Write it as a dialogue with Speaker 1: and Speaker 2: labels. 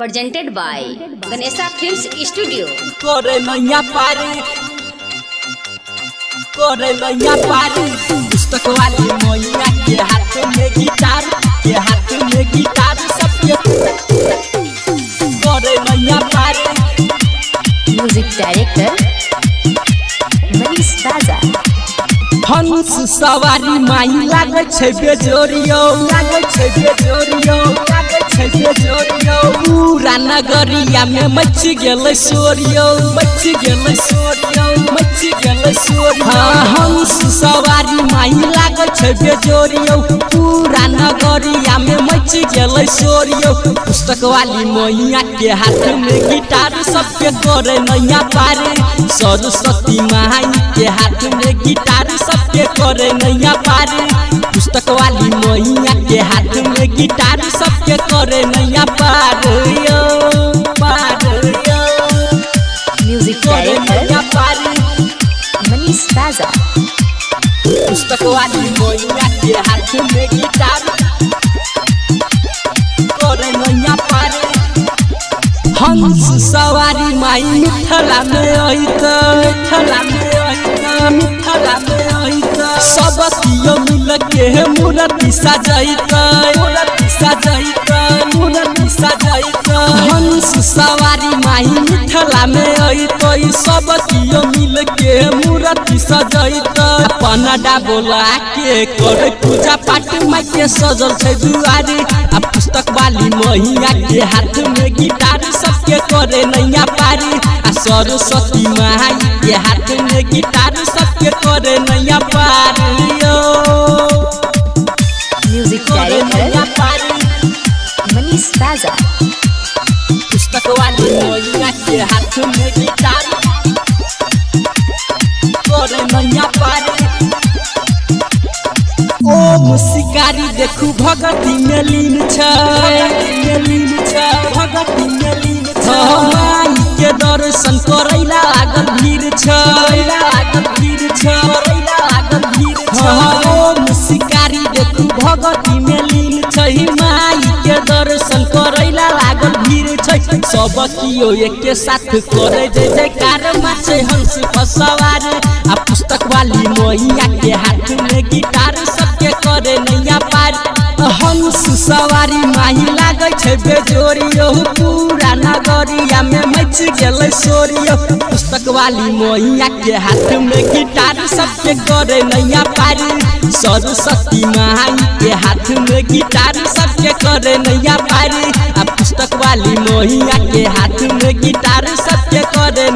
Speaker 1: presented by Ganesha Films Studio.
Speaker 2: करे नैया पारी पुस्तक वाली मैया के हाथ में गिटार सबके करे नैया पारी।
Speaker 1: Music director Manish Raza.
Speaker 2: हंस सवारी माई लागे छै बेजोरियो पूरा नगरिया में मच गेल सोरियो हाँ हंस सवारी माई लागे छै बेजोरियो पूरा नगरिया में मच गेल सोरियो। पुस्तक वाली मैया के हाथ में गिटार सबके करे नैया पारी। सरस्वती माई के हाथ में गिटार सबके करे नैया पारी। पुस्तक वाली मैया के हाथ में गिटार सबके करे नैया पारी।
Speaker 1: Music
Speaker 2: करे नैया
Speaker 1: director
Speaker 2: पारी।
Speaker 1: Manish Raza.
Speaker 2: पुस्तक वाली मैया के हाथ में गिटार करे नैया पारी। हंस सवारी माई मिथिला में अहित सब कियो मिल के मूर्ति सजाइत हंस सवारी माई मिथिला में अहित सब कियो मिल के मूर्ति सजाइत। अपन बोला के करे पूजा पाठ माई के सजल छै दुआरी। आ पुस्तक वाली मैया के हाथ में गिटार सबके करे नैया पारी। आ सरस्वती माई के हाथ में गिटार सबके करे नैया पारी।
Speaker 1: Music
Speaker 2: करे नैया
Speaker 1: director
Speaker 2: पारी।
Speaker 1: Manish Raza.
Speaker 2: पुस्तक वाली मैया के हाथ में गिटार करे नैया पारी। ओम शिकारी देखू भगती में लीन भगती में लीन माई के दर्शन करैला लागल भीड़ ओम शिकारी देखू भगती में लीन छै माई के दर्शन करैला लागल भीड़ छै। सब कियो एके साथ करे जय जयकार माचे हंस सवार। आ पुस्तक वाली मैया के हाथ में गिटार सबके करे नैया पारी। हंस सवारी माही लागे छै बेजोरियो पूरा नगरिया में मच गेल सोरियो। पुस्तक वाली मैया के हाथ में गिटार सबके करे नैया पारी। सरस्वती माई के हाथ में गिटार सबके करे नैया पारी। आ पुस्तक वाली मैया के हाथ में गिटार सबके करे